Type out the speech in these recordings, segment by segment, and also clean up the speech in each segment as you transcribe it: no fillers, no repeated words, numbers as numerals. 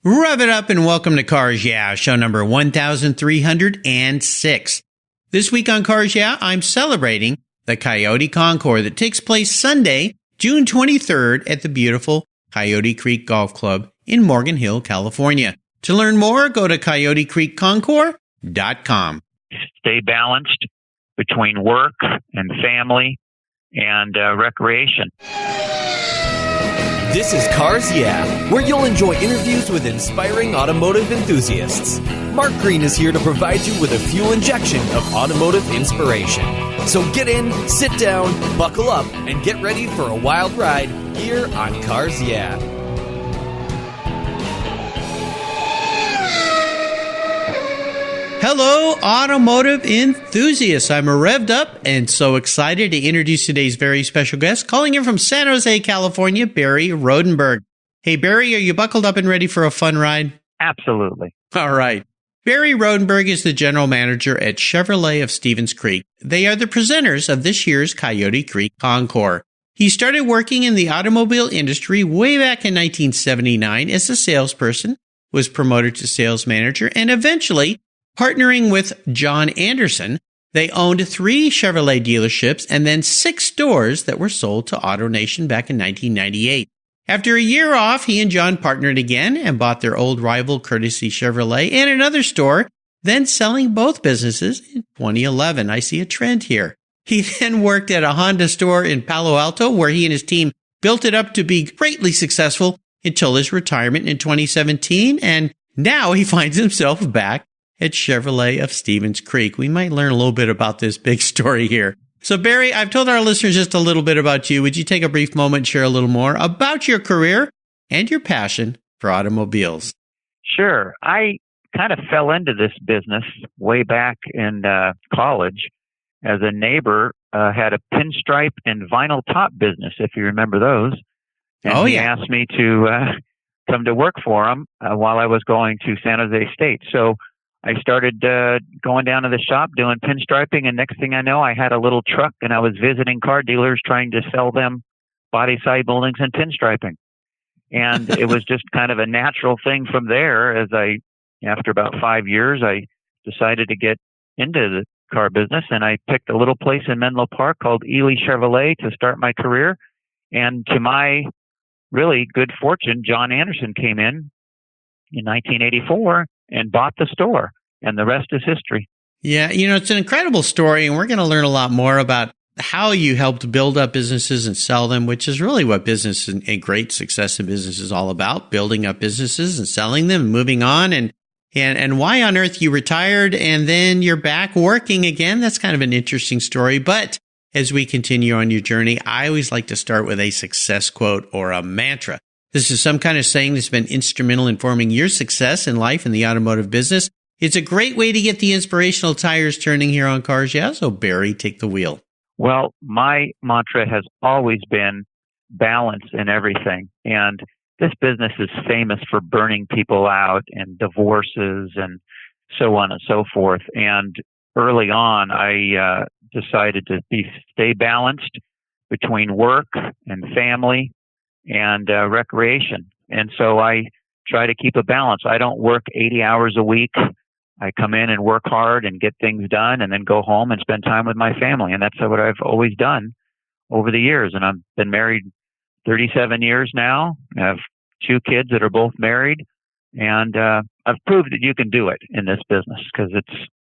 Rev it up and welcome to Cars Yeah, show number 1306. This week on Cars Yeah, I'm celebrating the Coyote Concours that takes place Sunday, June 23rd at the beautiful Coyote Creek Golf Club in Morgan Hill, California. To learn more, go to coyotecreekconcours.com. Stay balanced between work and family and recreation. This is Cars Yeah, where you'll enjoy interviews with inspiring automotive enthusiasts. Mark Green is here to provide you with a fuel injection of automotive inspiration. So get in, sit down, buckle up, and get ready for a wild ride here on Cars Yeah. Hello, automotive enthusiasts. I'm revved up and so excited to introduce today's very special guest, calling in from San Jose, California, Barry Rodenberg. Hey, Barry, are you buckled up and ready for a fun ride? Absolutely. All right. Barry Rodenberg is the general manager at Chevrolet of Stevens Creek. They are the presenters of this year's Coyote Creek Concours. He started working in the automobile industry way back in 1979 as a salesperson, was promoted to sales manager, and eventually, partnering with John Anderson, they owned 3 Chevrolet dealerships and then 6 stores that were sold to AutoNation back in 1998. After a year off, he and John partnered again and bought their old rival Courtesy Chevrolet and another store, then selling both businesses in 2011. I see a trend here. He then worked at a Honda store in Palo Alto, where he and his team built it up to be greatly successful until his retirement in 2017, and now he finds himself back at Chevrolet of Stevens Creek. We might learn a little bit about this big story here. So Barry, I've told our listeners just a little bit about you. Would you take a brief moment and share a little more about your career and your passion for automobiles? Sure. I kind of fell into this business way back in college as a neighbor had a pinstripe and vinyl top business, if you remember those. And he asked me to come to work for him while I was going to San Jose State. So I started going down to the shop doing pinstriping, and next thing I know, I had a little truck, and I was visiting car dealers trying to sell them body side moldings and pinstriping. And it was just kind of a natural thing from there. After about 5 years, I decided to get into the car business, and I picked a little place in Menlo Park called Ely Chevrolet to start my career. And to my really good fortune, John Anderson came in 1984 and bought the store, and the rest is history. Yeah, it's an incredible story, and we're going to learn a lot more about how you helped build up businesses and sell them, which is really what business and great success in business is all about, building up businesses and selling them and moving on, and why on earth you retired and then you're back working again. That's kind of an interesting story, but as we continue on your journey, I always like to start with a success quote or a mantra. This is some kind of saying that's been instrumental in forming your success in life in the automotive business. It's a great way to get the inspirational tires turning here on Cars Yeah. So Barry, take the wheel. Well, my mantra has always been balance in everything. And this business is famous for burning people out and divorces and so on and so forth. And early on, I decided to stay balanced between work and family and recreation. And so I try to keep a balance. I don't work 80 hours a week. I come in and work hard and get things done and then go home and spend time with my family. And that's what I've always done over the years. And I've been married 37 years now. I have 2 kids that are both married. And I've proved that you can do it in this business because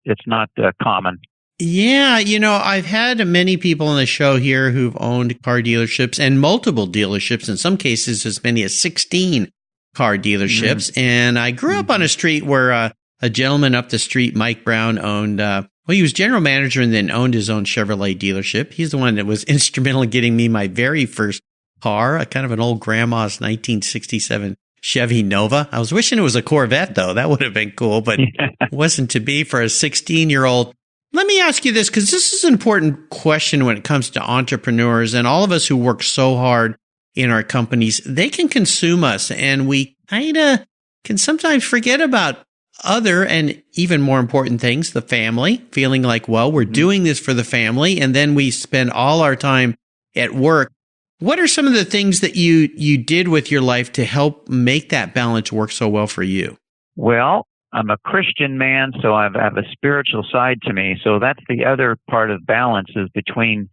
it's not common. Yeah, I've had many people on the show here who've owned car dealerships and multiple dealerships, in some cases as many as 16 car dealerships. Mm-hmm. And I grew up on a street where a gentleman up the street, Mike Brown, owned, he was general manager and then owned his own Chevrolet dealership. He's the one that was instrumental in getting me my very first car, a kind of an old grandma's 1967 Chevy Nova. I was wishing it was a Corvette, though. That would have been cool, but it wasn't to be for a 16-year-old. Let me ask you this, because this is an important question when it comes to entrepreneurs and all of us who work so hard in our companies. They can consume us, and we kind of can sometimes forget about other and even more important things, the family, feeling like, well, we're doing this for the family, and then we spend all our time at work. What are some of the things that you did with your life to help make that balance work so well for you? Well, I'm a Christian man, so I have a spiritual side to me. So that's the other part of balance, is between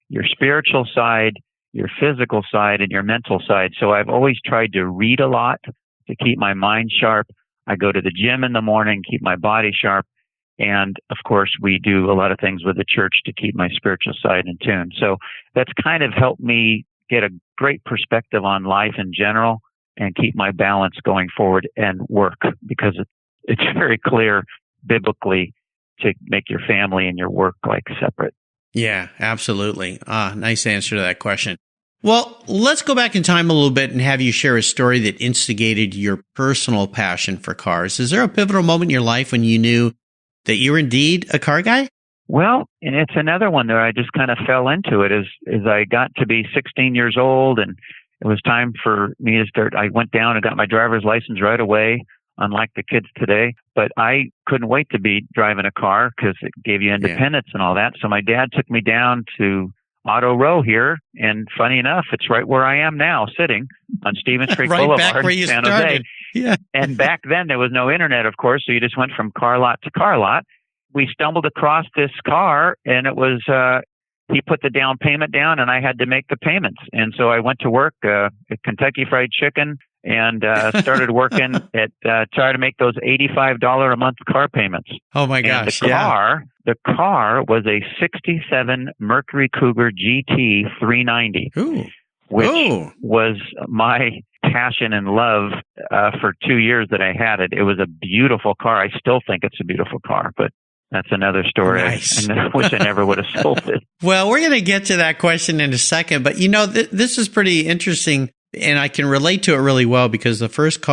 your spiritual side, your physical side, and your mental side. So I've always tried to read a lot to keep my mind sharp. I go to the gym in the morning, keep my body sharp. And of course, we do a lot of things with the church to keep my spiritual side in tune. So that's kind of helped me get a great perspective on life in general and keep my balance going forward and work, because it's very clear biblically to make your family and your work like separate. Yeah, absolutely. Nice answer to that question. Well, let's go back in time a little bit and have you share a story that instigated your personal passion for cars. Is there a pivotal moment in your life when you knew that you were indeed a car guy? Well, and it's another one that I just kind of fell into it as I got to be 16 years old, and it was time for me to start. I went down and got my driver's license right away, unlike the kids today. But I couldn't wait to be driving a car because it gave you independence and all that. So my dad took me down to Auto Row here, and funny enough, it's right where I am now, sitting on Stevens Creek right Boulevard, back where you San started. Jose. Yeah. And back then there was no internet, of course, so you just went from car lot to car lot. We stumbled across this car, and it was he put the down payment down, and I had to make the payments. And so I went to work at Kentucky Fried Chicken and started working at trying to make those $85 a month car payments. Oh my gosh! And the car was a '67 Mercury Cougar GT 390, which was my passion and love for 2 years that I had it. It was a beautiful car. I still think it's a beautiful car, but that's another story. Nice. I wish I never would have sold it. Well, we're going to get to that question in a second, but this is pretty interesting, and I can relate to it really well because the first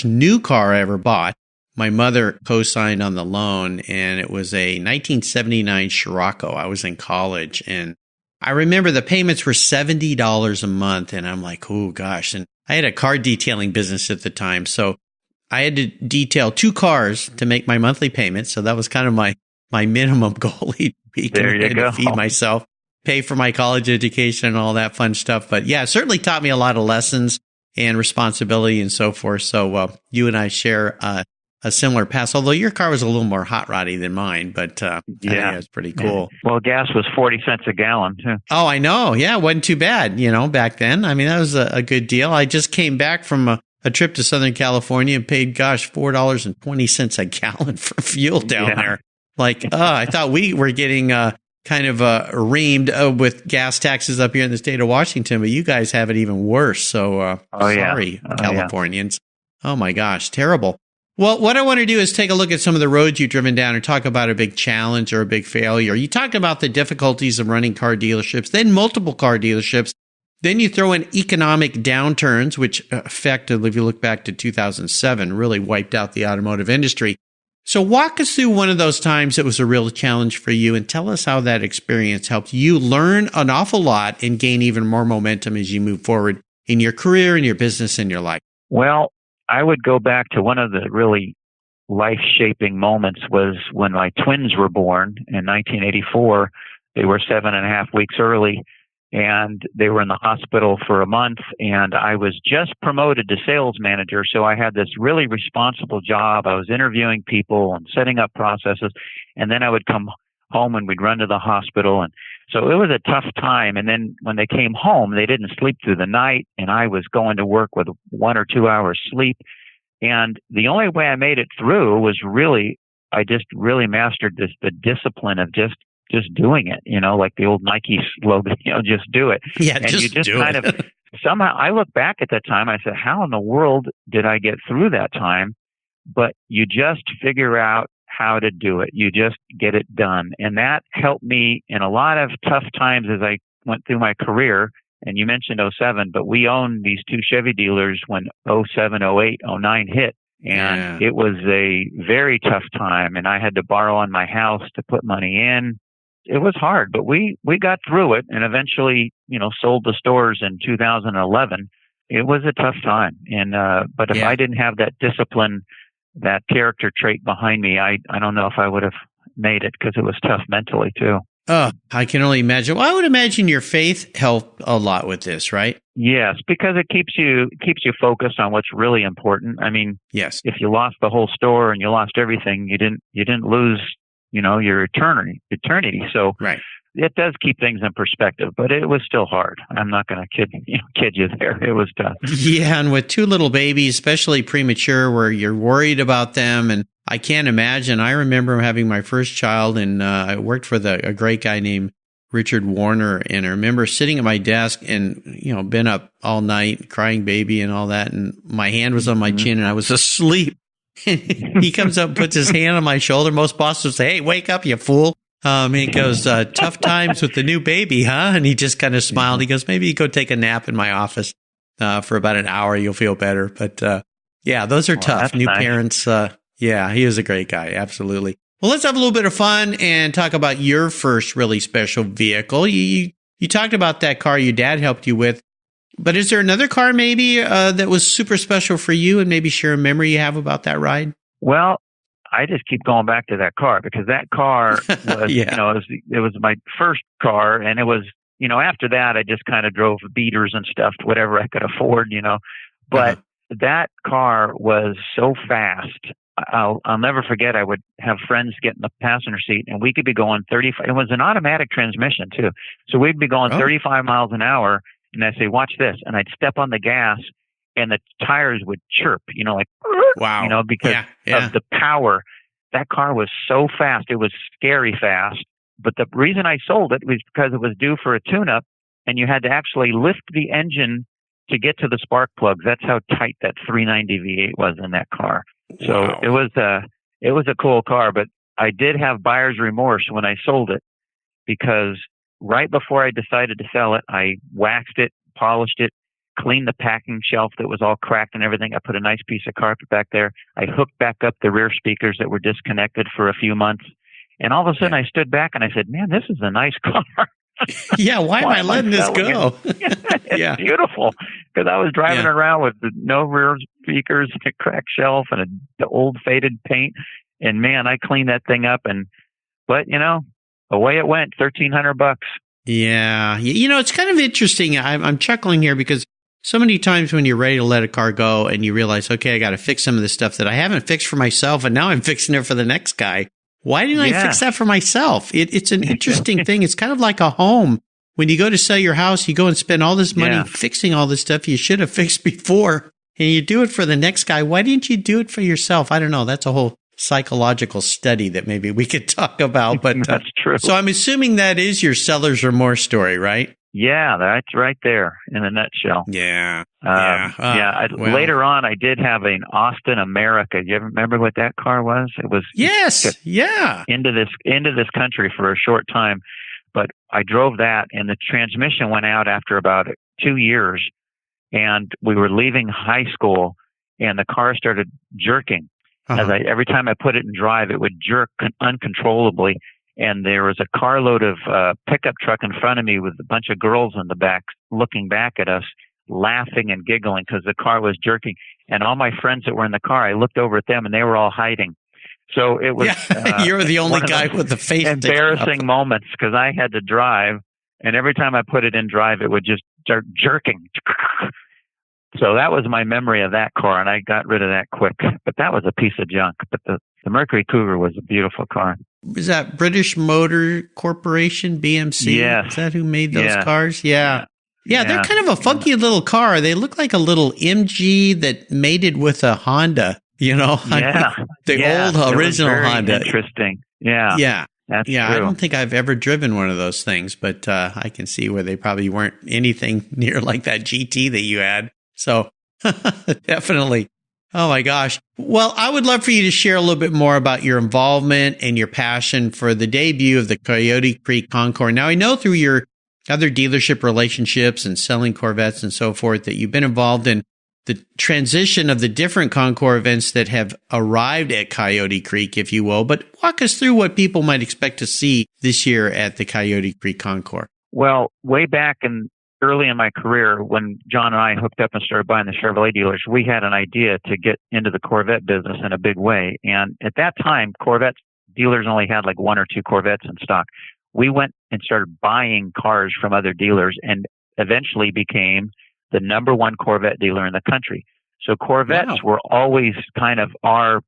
new car I ever bought, my mother co-signed on the loan, and it was a 1979 Scirocco. I was in college, and I remember the payments were $70 a month, and I'm like, oh gosh. And I had a car detailing business at the time, so I had to detail 2 cars to make my monthly payments. So that was kind of my minimum goal each week. There you go. To feed myself, pay for my college education and all that fun stuff. But yeah, it certainly taught me a lot of lessons and responsibility and so forth. So you and I share a similar past, although your car was a little more hot roddy than mine, but I think it was pretty cool. Yeah. Well, gas was 40 cents a gallon too. Oh, I know. Yeah, it wasn't too bad, back then. I mean, that was a good deal. I just came back from a trip to Southern California and paid, $4.20 a gallon for fuel down there. Like, I thought we were getting kind of reamed with gas taxes up here in the state of Washington, but you guys have it even worse. So sorry, Californians. Oh my gosh, terrible. Well, what I want to do is take a look at some of the roads you've driven down and talk about a big challenge or a big failure. You talked about the difficulties of running car dealerships, then multiple car dealerships. Then you throw in economic downturns, which effectively, if you look back to 2007, really wiped out the automotive industry. So walk us through one of those times that was a real challenge for you and tell us how that experience helped you learn an awful lot and gain even more momentum as you move forward in your career, in your business, in your life. Well, I would go back to one of the really life-shaping moments was when my twins were born in 1984. They were 7.5 weeks early, and they were in the hospital for a month, and I was just promoted to sales manager, so I had this really responsible job. I was interviewing people and setting up processes, and then I would come home and we'd run to the hospital, and so it was a tough time. And then when they came home, they didn't sleep through the night, and I was going to work with 1 or 2 hours sleep, and the only way I made it through was I just really mastered the discipline of just doing it, like the old Nike slogan, just do it. Yeah, and you just kind of somehow, I look back at that time, I said, how in the world did I get through that time? But you just figure out how to do it. You just get it done. And that helped me in a lot of tough times as I went through my career. And you mentioned '07, but we owned these 2 Chevy dealers when '07, '08, '09 hit. And it was a very tough time. And I had to borrow on my house to put money in. It was hard, but we got through it and eventually, sold the stores in 2011. It was a tough time. And, but if I didn't have that discipline, that character trait behind me, I don't know if I would have made it because it was tough mentally too. Oh, I can only imagine. Well, I would imagine your faith helped a lot with this, right? Yes, because it keeps you focused on what's really important. I mean, Yes. if you lost the whole store and you lost everything, you didn't lose, your eternity. So Right. it does keep things in perspective, but it was still hard. I'm not going to kid you there. It was tough. Yeah, and with 2 little babies, especially premature, where you're worried about them, and I can't imagine. I remember having my first child, and I worked for a great guy named Richard Warner, and I remember sitting at my desk and been up all night crying baby and all that, and my hand was on my chin and I was asleep. He comes up and puts his hand on my shoulder. Most bosses would say, "Hey, wake up, you fool." He goes, "Tough times with the new baby, huh?" And he just kind of smiled. He goes, "Maybe you go take a nap in my office for about an hour. You'll feel better." But yeah, those are tough. New nice. parents. Yeah, he was a great guy. Absolutely. Well, let's have a little bit of fun and talk about your first really special vehicle. You talked about that car your dad helped you with, but is there another car maybe that was super special for you, and maybe share a memory you have about that ride? Well, I just keep going back to that car because that car was, Yeah. it was my first car, and it was, after that I just kind of drove beaters and stuff, whatever I could afford, but that car was so fast. I'll never forget. I would have friends get in the passenger seat, and we could be going 35. It was an automatic transmission too, so we'd be going 35 miles an hour, and I'd say, "Watch this," and I'd step on the gas, and the tires would chirp, like, Wow. because of the power. That car was so fast; it was scary fast. But the reason I sold it was because it was due for a tune-up, and you had to actually lift the engine to get to the spark plugs. That's how tight that 390 V8 was in that car. So Wow. it was a cool car, but I did have buyer's remorse when I sold it because right before I decided to sell it, I waxed it, polished it, cleaned the packing shelf that was all cracked and everything. I put a nice piece of carpet back there. I hooked back up the rear speakers that were disconnected for a few months. And all of a sudden I stood back and I said, "Man, this is a nice car." Yeah, why am I letting this go? It's beautiful because I was driving around with no rear speakers, a cracked shelf, and the old faded paint. And man, I cleaned that thing up, but away it went, $1,300. Yeah, it's kind of interesting. I'm chuckling here because so many times when you're ready to let a car go and you realize, okay, I got to fix some of the stuff that I haven't fixed for myself, and now I'm fixing it for the next guy. Why didn't I fix that for myself? It's an interesting thing. It's kind of like a home. When you go to sell your house, you go and spend all this money fixing all this stuff you should have fixed before, and you do it for the next guy. Why didn't you do it for yourself? I don't know. That's a whole psychological study that maybe we could talk about. But that's true. So I'm assuming that is your seller's remorse story, right? Yeah, that's right there in a nutshell. Yeah. Later on, I did have an Austin America. You ever remember what that car was? It was into this country for a short time, but I drove that, and the transmission went out after about 2 years, and we were leaving high school, and the car started jerking. Every time I put it in drive, it would jerk uncontrollably. And there was a carload of pickup truck in front of me with a bunch of girls in the back looking back at us, laughing and giggling because the car was jerking. And all my friends that were in the car, I looked over at them and they were all hiding. So it was you're the only guy with the face. Embarrassing moments because I had to drive, and every time I put it in drive, it would just start jerking. So that was my memory of that car, and I got rid of that quick. But that was a piece of junk. But the Mercury Cougar was a beautiful car. Is that British Motor Corporation, BMC? Yes. Is that who made those cars? Yeah, they're kind of a funky little car. They look like a little MG that mated with a Honda, the old original Honda. Interesting. Yeah. That's true. I don't think I've ever driven one of those things, but I can see where they probably weren't anything near like that GT that you had. So definitely. Oh my gosh. Well, I would love for you to share a little bit more about your involvement and your passion for the debut of the Coyote Creek Concours. Now, I know through your other dealership relationships and selling Corvettes and so forth that you've been involved in the transition of the different Concours events that have arrived at Coyote Creek, if you will. But walk us through what people might expect to see this year at the Coyote Creek Concours. Well, way back early in my career, when John and I hooked up and started buying the Chevrolet dealers, we had an idea to get into the Corvette business in a big way. And at that time, Corvette dealers only had like 1 or 2 Corvettes in stock. we went and started buying cars from other dealers and eventually became the number one Corvette dealer in the country. So Corvettes were always kind of our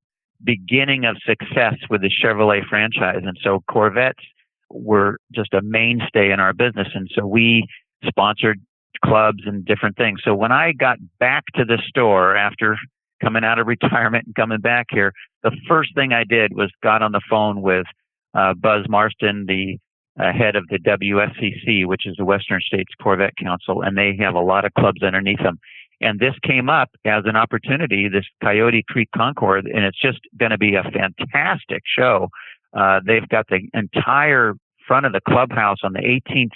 beginning of success with the Chevrolet franchise. And so Corvettes were just a mainstay in our business. And so we sponsored clubs and different things. So when I got back to the store after coming out of retirement and coming back here, the first thing I did was got on the phone with Buzz Marston, the head of the WSCC, which is the Western States Corvette Council, and they have a lot of clubs underneath them. And this came up as an opportunity, this Coyote Creek Concours, and it's just going to be a fantastic show. They've got the entire front of the clubhouse on the 18th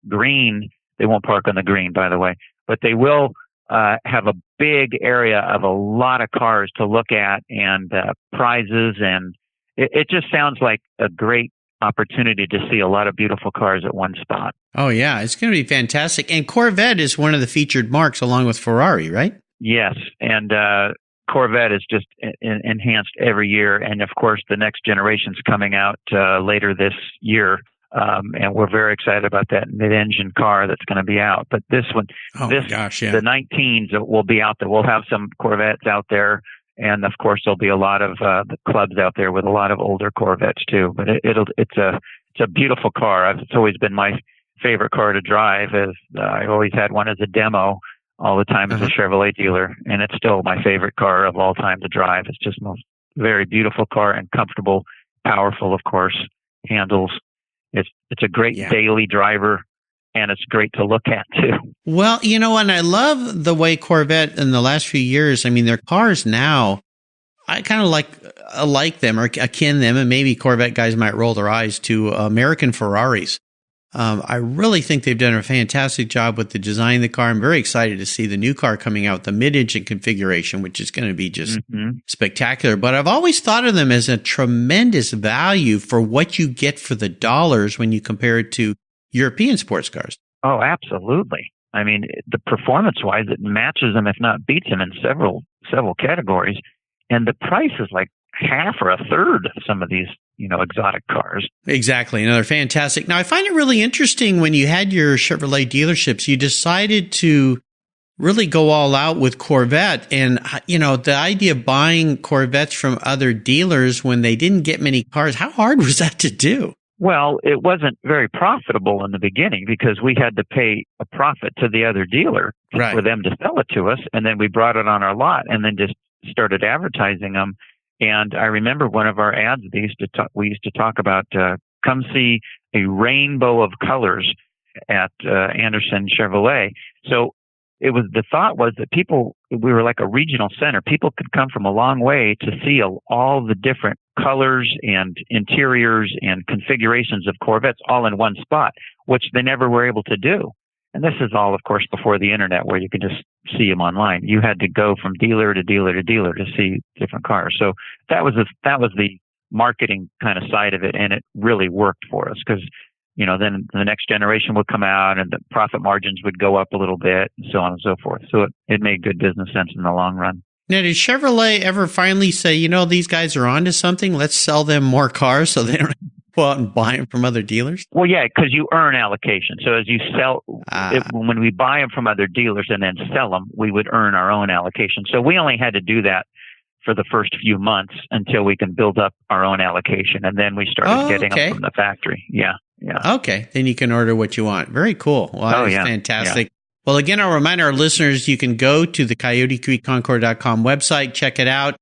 green. They won't park on the green, by the way, but they will have a big area of a lot of cars to look at and prizes. And it just sounds like a great opportunity to see a lot of beautiful cars at one spot. Oh, yeah. It's going to be fantastic. And Corvette is one of the featured marks along with Ferrari, right? Yes. And Corvette is just enhanced every year. And, of course, the next generation's coming out later this year. And we're very excited about that mid-engine car that's going to be out. But this one, the 19s will be out there. We'll have some Corvettes out there. And of course, there'll be a lot of the clubs out there with a lot of older Corvettes too. But it's a beautiful car. It's always been my favorite car to drive. As I always had one as a demo all the time as a Chevrolet dealer, and it's still my favorite car of all time to drive. It's just a very beautiful car and comfortable, powerful, of course, handles. It's a great daily driver. And it's great to look at, too. Well, and I love the way Corvette in the last few years, I mean, their cars now, I kind of like them or akin them, and maybe Corvette guys might roll their eyes to American Ferraris. I really think they've done a fantastic job with the design of the car. I'm very excited to see the new car coming out, the mid-engine configuration, which is going to be just spectacular. But I've always thought of them as a tremendous value for what you get for the dollars when you compare it to European sports cars. Oh, absolutely. I mean, the performance-wise, it matches them, if not beats them, in several categories. And the price is like half or a third of some of these, exotic cars. Exactly. And they're fantastic. Now, I find it really interesting when you had your Chevrolet dealerships, you decided to really go all out with Corvette. And, the idea of buying Corvettes from other dealers when they didn't get many cars, how hard was that to do? Well, it wasn't very profitable in the beginning because we had to pay a profit to the other dealer for them to sell it to us. And then we brought it on our lot and then just started advertising them. And I remember one of our ads, we used to talk about, come see a rainbow of colors at Anderson Chevrolet. So the thought was that we were like a regional center. People could come from a long way to see all the different colors and interiors and configurations of Corvettes all in one spot, which they never were able to do. And this is all, of course, before the internet where you can just see them online. You had to go from dealer to dealer to dealer to see different cars. So that was the marketing kind of side of it. And it really worked for us because then the next generation would come out and the profit margins would go up a little bit and so on and so forth. So it made good business sense in the long run. Now, did Chevrolet ever finally say, these guys are onto something? Let's sell them more cars so they don't go out and buy them from other dealers? Well, yeah, because you earn allocation. So as you sell, when we buy them from other dealers and then sell them, we would earn our own allocation. So we only had to do that for the first few months until we can build up our own allocation. And then we started getting them from the factory. Yeah. Okay. Then you can order what you want. Very cool. Well, that's fantastic. Yeah. Well, again, I'll remind our listeners, you can go to the CoyoteCreekConcours.com website, check it out.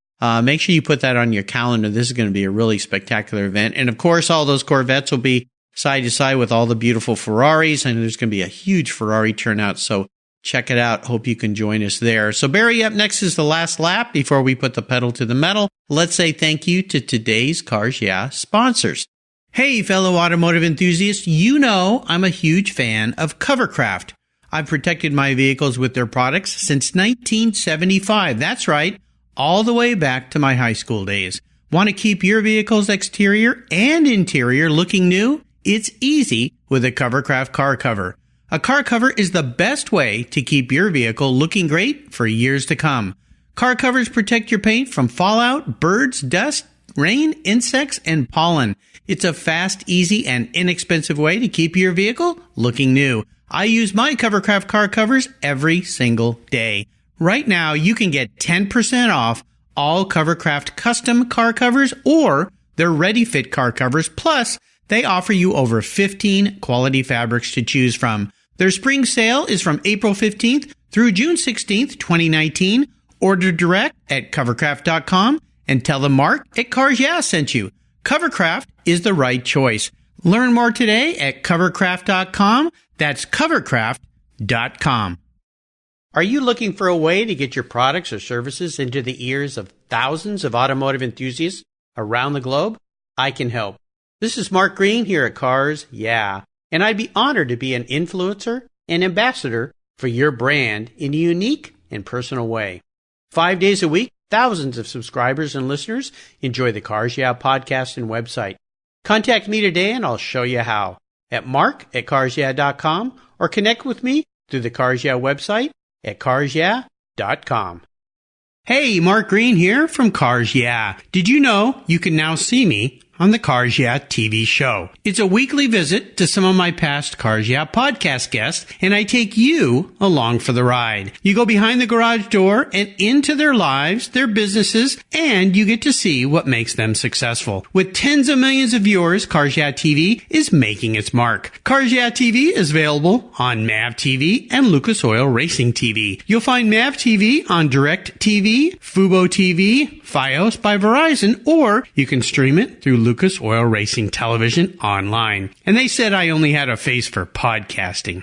Make sure you put that on your calendar. This is going to be a really spectacular event. And of course, all those Corvettes will be side to side with all the beautiful Ferraris. And there's going to be a huge Ferrari turnout. So check it out. Hope you can join us there. So Barry, up next is the last lap before we put the pedal to the metal. Let's say thank you to today's Cars Yeah sponsors. Hey, fellow automotive enthusiasts, I'm a huge fan of Covercraft. I've protected my vehicles with their products since 1975. That's right, all the way back to my high school days. Want to keep your vehicle's exterior and interior looking new? It's easy with a Covercraft car cover. A car cover is the best way to keep your vehicle looking great for years to come. Car covers protect your paint from fallout, birds, dust, rain, insects, and pollen. It's a fast, easy, and inexpensive way to keep your vehicle looking new. I use my Covercraft car covers every single day. Right now, you can get 10% off all Covercraft custom car covers or their ready-fit car covers. Plus, they offer you over 15 quality fabrics to choose from. Their spring sale is from April 15th through June 16th, 2019. Order direct at covercraft.com and tell them Mark at Cars Yeah sent you. Covercraft is the right choice. Learn more today at covercraft.com. That's covercraft.com. Are you looking for a way to get your products or services into the ears of thousands of automotive enthusiasts around the globe? I can help. This is Mark Green here at Cars Yeah, and I'd be honored to be an influencer and ambassador for your brand in a unique and personal way. 5 days a week, thousands of subscribers and listeners enjoy the Cars Yeah podcast and website. Contact me today and I'll show you how at mark@carsyeah.com or connect with me through the Cars Yeah website at carsyeah.com. Hey, Mark Green here from Cars Yeah. Did you know you can now see me on the Cars Yeah TV show? It's a weekly visit to some of my past Cars Yeah podcast guests, and I take you along for the ride. You go behind the garage door and into their lives, their businesses, and you get to see what makes them successful. With tens of millions of viewers, Cars Yeah TV is making its mark. Cars Yeah TV is available on MAV TV and Lucas Oil Racing TV. You'll find MAV TV on Direct TV, Fubo TV, Fios by Verizon, or you can stream it through Lucas Oil Racing Television online. And they said I only had a face for podcasting.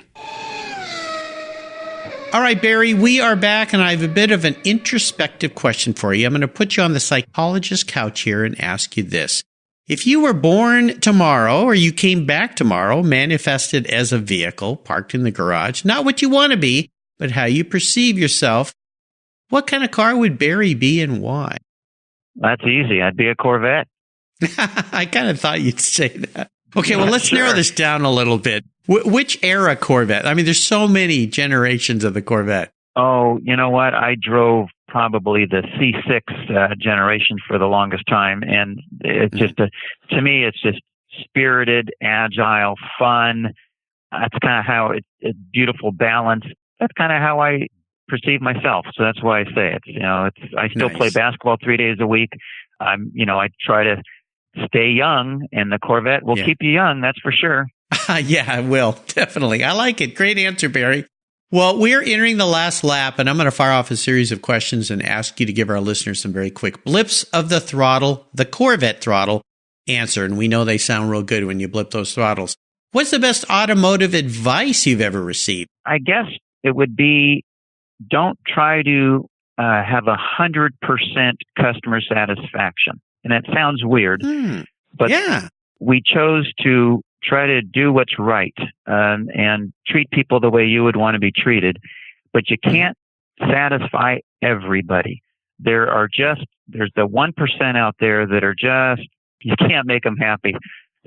All right, Barry, we are back, and I have a bit of an introspective question for you. I'm going to put you on the psychologist couch here and ask you this. If you were born tomorrow, or you came back tomorrow, manifested as a vehicle parked in the garage, not what you want to be, but how you perceive yourself, what kind of car would Barry be and why? That's easy. I'd be a Corvette. I kind of thought you'd say that. Okay, well, let's Sure. narrow this down a little bit. Which era Corvette? I mean, there's so many generations of the Corvette. Oh, you know what? I drove probably the C6 generation for the longest time, and it's just to me, it's just spirited, agile, fun. That's kind of how it's beautiful balance. That's kind of how I perceive myself. So that's why I say it. You know, I still play basketball 3 days a week. I try to stay young, and the Corvette will keep you young. That's for sure. Yeah, I will. Definitely. I like it. Great answer, Barry. Well, we're entering the last lap, and I'm going to fire off a series of questions and ask you to give our listeners some very quick blips of the throttle, the Corvette throttle answer. And we know they sound real good when you blip those throttles. What's the best automotive advice you've ever received? I guess it would be, don't try to have 100% customer satisfaction. And that sounds weird, but we chose to try to do what's right and treat people the way you would want to be treated. But you can't satisfy everybody. There's the 1% out there that are just, you can't make them happy.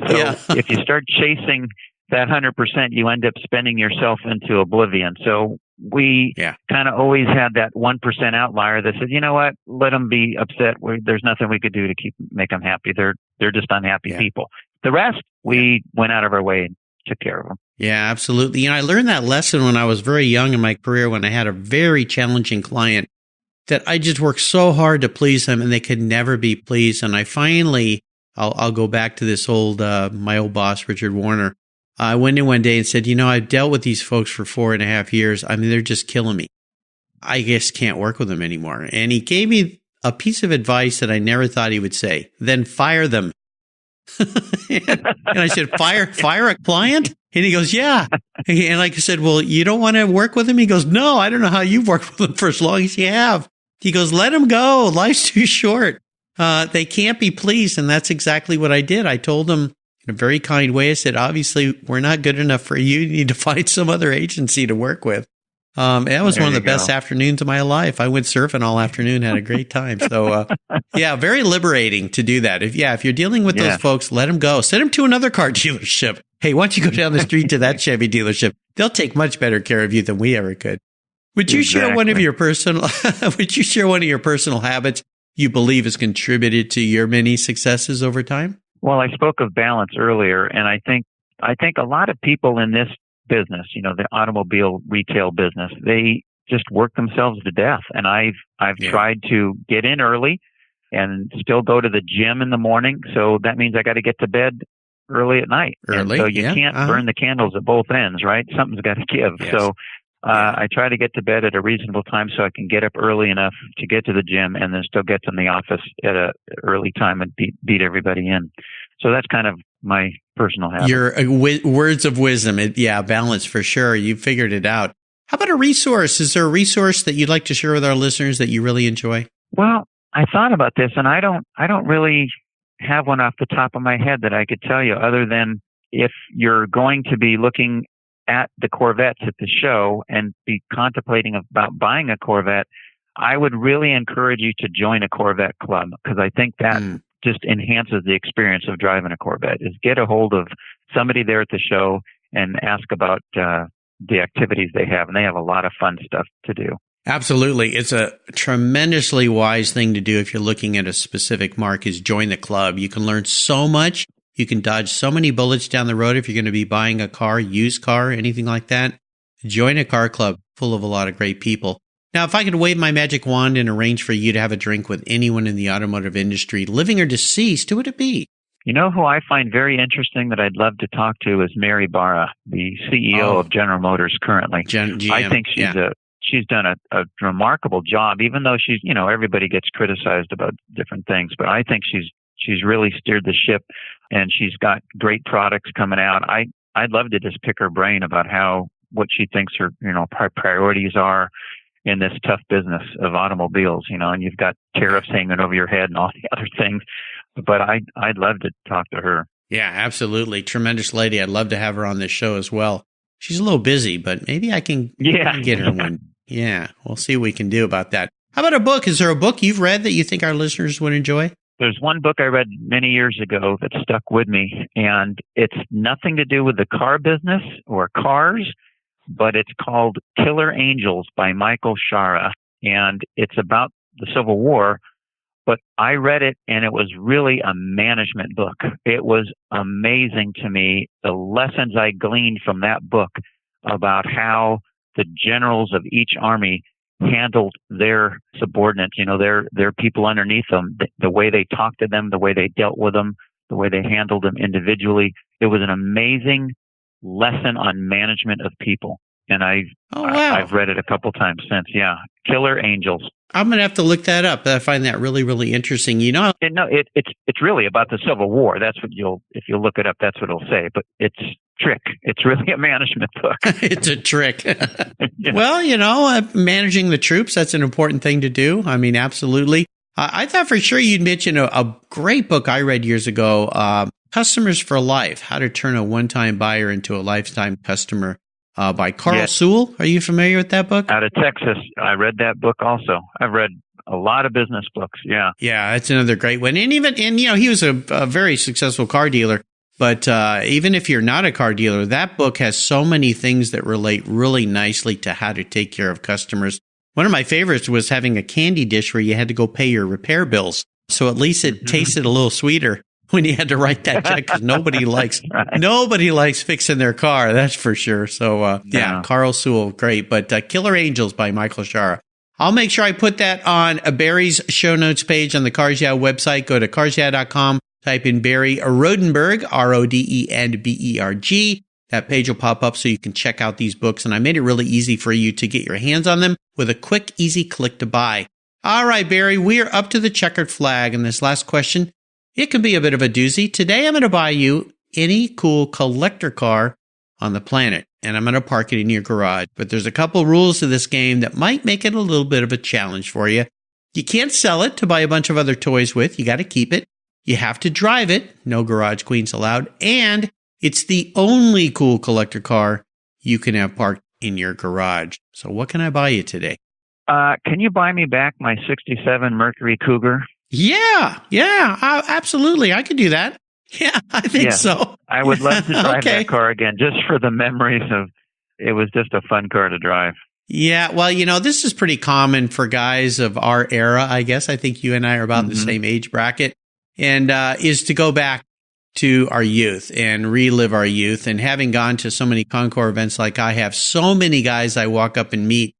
So if you start chasing that 100%, you end up spending yourself into oblivion. So we kind of always had that 1% outlier that said, you know what, let them be upset. There's nothing we could do to make them happy. They're just unhappy people. The rest, we went out of our way and took care of them. Yeah, absolutely. You know, I learned that lesson when I was very young in my career, when I had a very challenging client that I just worked so hard to please them and they could never be pleased. And I finally, I'll go back to this my old boss, Richard Warner. I went in one day and said, you know, I've dealt with these folks for 4.5 years. I mean, they're just killing me. I just can't work with them anymore. And he gave me a piece of advice that I never thought he would say. Then fire them. And I said, fire a client? And he goes, yeah. And like I said, well, you don't want to work with him? He goes, no, I don't know how you've worked with them for as long as you have. He goes, let them go. Life's too short. They can't be pleased. And that's exactly what I did. I told them in a very kind way. I said, obviously, we're not good enough for you. You need to find some other agency to work with. That was one of the best afternoons of my life. I went surfing all afternoon, had a great time. So, very liberating to do that. If you're dealing with those folks, let them go. Send them to another car dealership. Hey, why don't you go down the street to that Chevy dealership? They'll take much better care of you than we ever could. Would you share one of your personal habits you believe has contributed to your many successes over time? Well, I spoke of balance earlier, and I think a lot of people in this business, the automobile retail business, they just work themselves to death. And I've tried to get in early and still go to the gym in the morning. So that means I got to get to bed early at night. Early, and so you can't burn the candles at both ends, right? Something's got to give. Yes. So I try to get to bed at a reasonable time so I can get up early enough to get to the gym and then still get to the office at an early time and beat everybody in. So that's kind of my personal habit. Your words of wisdom. Balance for sure. You figured it out. How about a resource? Is there a resource that you'd like to share with our listeners that you really enjoy? Well, I thought about this, and I don't really have one off the top of my head that I could tell you, other than if you're going to be looking at the Corvettes at the show and be contemplating about buying a Corvette, I would really encourage you to join a Corvette club, because I think that just enhances the experience of driving a Corvette. Is get a hold of somebody there at the show and ask about the activities they have, and they have a lot of fun stuff to do. Absolutely. It's a tremendously wise thing to do if you're looking at a specific mark, is join the club. You can learn so much. You can dodge so many bullets down the road if you're going to be buying a car, used car, anything like that. Join a car club full of a lot of great people. Now, if I could wave my magic wand and arrange for you to have a drink with anyone in the automotive industry, living or deceased, who would it be? You know who I find very interesting that I'd love to talk to is Mary Barra, the CEO of General Motors currently. GM, I think she's done a remarkable job, even though she's, everybody gets criticized about different things, but I think she's really steered the ship, and she's got great products coming out. I'd love to just pick her brain about what she thinks her, priorities are in this tough business of automobiles, and you've got tariffs hanging over your head and all the other things. But I'd love to talk to her. Yeah, absolutely. Tremendous lady. I'd love to have her on this show as well. She's a little busy, but maybe I can get her one. Yeah, we'll see what we can do about that. How about a book? Is there a book you've read that you think our listeners would enjoy? There's one book I read many years ago that stuck with me, and it's nothing to do with the car business or cars, but it's called Killer Angels by Michael Shara, and it's about the Civil War. But I read it, and it was really a management book. It was amazing to me, the lessons I gleaned from that book about how the generals of each army handled their subordinates, their people underneath them, the way they talked to them, the way they dealt with them, the way they handled them individually. It was an amazing lesson on management of people. And I've read it a couple times since. Yeah. Killer Angels. I'm going to have to look that up. I find that really, really interesting. It's really about the Civil War. That's what if you look it up, that's what it'll say. But it's trick. It's really a management book. It's a trick. Yeah. Well, managing the troops, that's an important thing to do. I mean, absolutely. I thought for sure you'd mention a great book I read years ago, Customers for Life, How to Turn a One-Time Buyer into a Lifetime Customer. By Carl Sewell. Are you familiar with that book? Out of Texas. I read that book also. I've read a lot of business books. Yeah. Yeah, that's another great one. And he was a very successful car dealer. But even if you're not a car dealer, that book has so many things that relate really nicely to how to take care of customers. One of my favorites was having a candy dish where you had to go pay your repair bills. So at least it tasted a little sweeter when you had to write that check, because nobody likes fixing their car, that's for sure. So, Carl Sewell, great. But Killer Angels by Michael Shara. I'll make sure I put that on Barry's show notes page on the Cars Yeah website. Go to carsyeah.com, type in Barry Rodenberg, Rodenberg. That page will pop up so you can check out these books. And I made it really easy for you to get your hands on them with a quick, easy click to buy. All right, Barry, we are up to the checkered flag. And this last question, it can be a bit of a doozy. Today, I'm going to buy you any cool collector car on the planet, and I'm going to park it in your garage. But there's a couple rules to this game that might make it a little bit of a challenge for you. You can't sell it to buy a bunch of other toys with. You got to keep it. You have to drive it. No garage queens allowed. And it's the only cool collector car you can have parked in your garage. So what can I buy you today? Can you buy me back my 67 Mercury Cougar? Yeah, absolutely. I could do that. Yeah, I think so. I would love to drive that car again, just for the memories of, it was just a fun car to drive. Yeah, well, this is pretty common for guys of our era, I guess. I think you and I are about the same age bracket, and is to go back to our youth and relive our youth. And having gone to so many Concours events like I have, so many guys I walk up and meet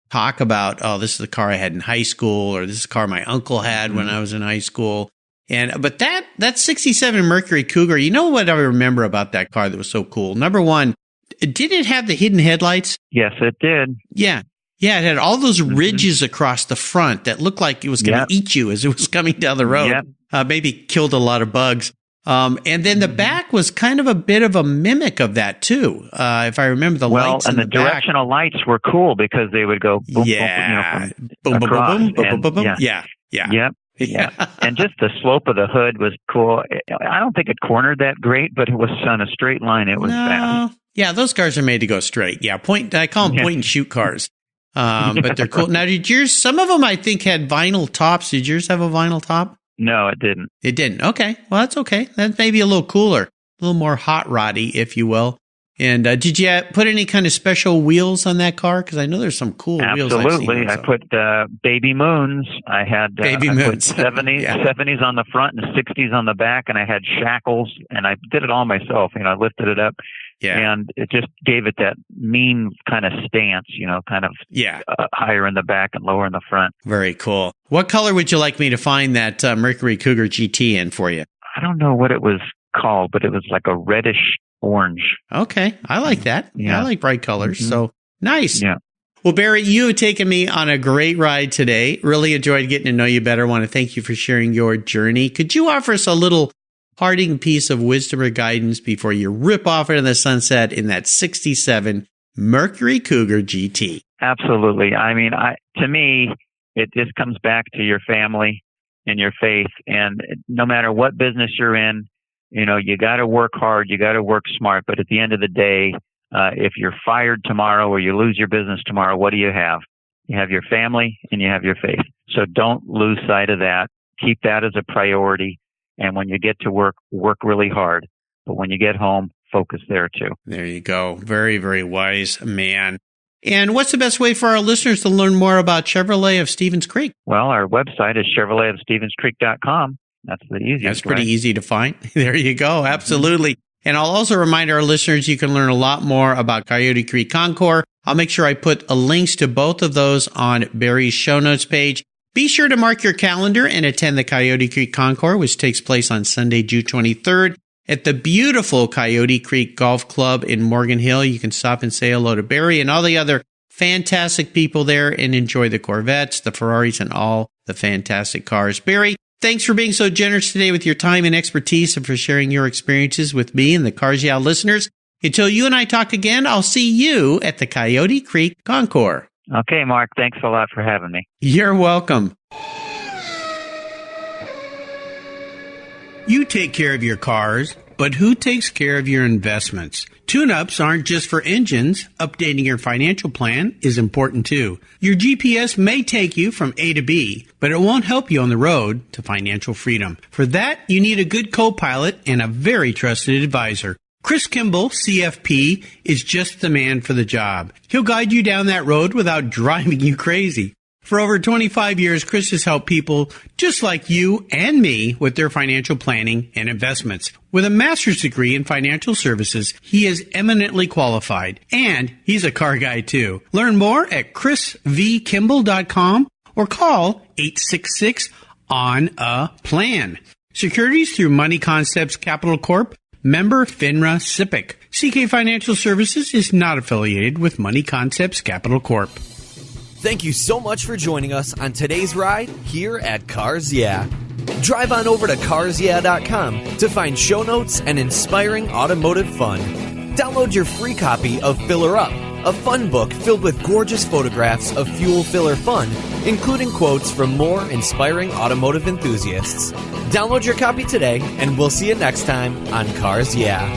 talk about, oh, this is the car I had in high school, or this is the car my uncle had when I was in high school. But that 67 Mercury Cougar, you know what I remember about that car that was so cool? Number one, did it have the hidden headlights? Yes, it did. Yeah. Yeah, it had all those ridges across the front that looked like it was going to eat you as it was coming down the road. Maybe killed a lot of bugs. And then the back was kind of a bit of a mimic of that, too. If I remember the lights in the back. And the directional lights were cool because they would go boom, boom, boom, boom, boom, boom. Yeah. And just the slope of the hood was cool. I don't think it cornered that great, but it was on a straight line. It was fast. Yeah, those cars are made to go straight. Yeah, I call them point and shoot cars. But they're cool. Now, did yours, some of them I think had vinyl tops. Did yours have a vinyl top? No, it didn't. It didn't. Okay. Well, that's okay. That's maybe a little cooler, a little more hot roddy, if you will. And did you put any kind of special wheels on that car? Because I know there's some cool wheels. Absolutely. I put baby moons. I had baby moons. I put 70s on the front and 60s on the back, and I had shackles, and I did it all myself. I lifted it up. Yeah. And it just gave it that mean kind of stance, higher in the back and lower in the front. Very cool. What color would you like me to find that Mercury Cougar GT in for you? I don't know what it was called, but it was like a reddish orange. Okay. I like that. Yeah. I like bright colors. So nice. Yeah. Well, Barry, you have taken me on a great ride today. Really enjoyed getting to know you better. I want to thank you for sharing your journey. Could you offer us a little parting piece of wisdom or guidance before you rip off into the sunset in that 67 Mercury Cougar GT? Absolutely. I mean, to me, it just comes back to your family and your faith. And no matter what business you're in, you got to work hard, you got to work smart. But at the end of the day, if you're fired tomorrow or you lose your business tomorrow, what do you have? You have your family and you have your faith. So don't lose sight of that. Keep that as a priority. And when you get to work really hard. But when you get home, focus there too. There you go. Very, very wise man. And what's the best way for our listeners to learn more about Chevrolet of Stevens Creek? Well, our website is chevroletofstevenscreek.com. That's the easiest way. That's pretty easy to find. There you go. Absolutely. And I'll also remind our listeners you can learn a lot more about Coyote Creek Concours. I'll make sure I put links to both of those on Barry's show notes page. Be sure to mark your calendar and attend the Coyote Creek Concours, which takes place on Sunday, June 23rd at the beautiful Coyote Creek Golf Club in Morgan Hill. You can stop and say hello to Barry and all the other fantastic people there and enjoy the Corvettes, the Ferraris, and all the fantastic cars. Barry, thanks for being so generous today with your time and expertise and for sharing your experiences with me and the Cars Yeah listeners. Until you and I talk again, I'll see you at the Coyote Creek Concours. Okay, Mark. Thanks a lot for having me. You're welcome. You take care of your cars, but who takes care of your investments? Tune-ups aren't just for engines. Updating your financial plan is important too. Your GPS may take you from A to B, but it won't help you on the road to financial freedom. For that, you need a good co-pilot and a very trusted advisor. Chris Kimball, CFP, is just the man for the job. He'll guide you down that road without driving you crazy. For over 25 years, Chris has helped people just like you and me with their financial planning and investments. With a master's degree in financial services, he is eminently qualified. And he's a car guy, too. Learn more at chrisvkimball.com or call 866-ON-A-PLAN. Securities through Money Concepts Capital Corp. Member FINRA SIPC. CK Financial Services is not affiliated with Money Concepts Capital Corp. Thank you so much for joining us on today's ride here at Cars Yeah. Drive on over to carsyeah.com to find show notes and inspiring automotive fun. Download your free copy of Filler Up, a fun book filled with gorgeous photographs of fuel filler fun, including quotes from more inspiring automotive enthusiasts. Download your copy today, and we'll see you next time on Cars Yeah.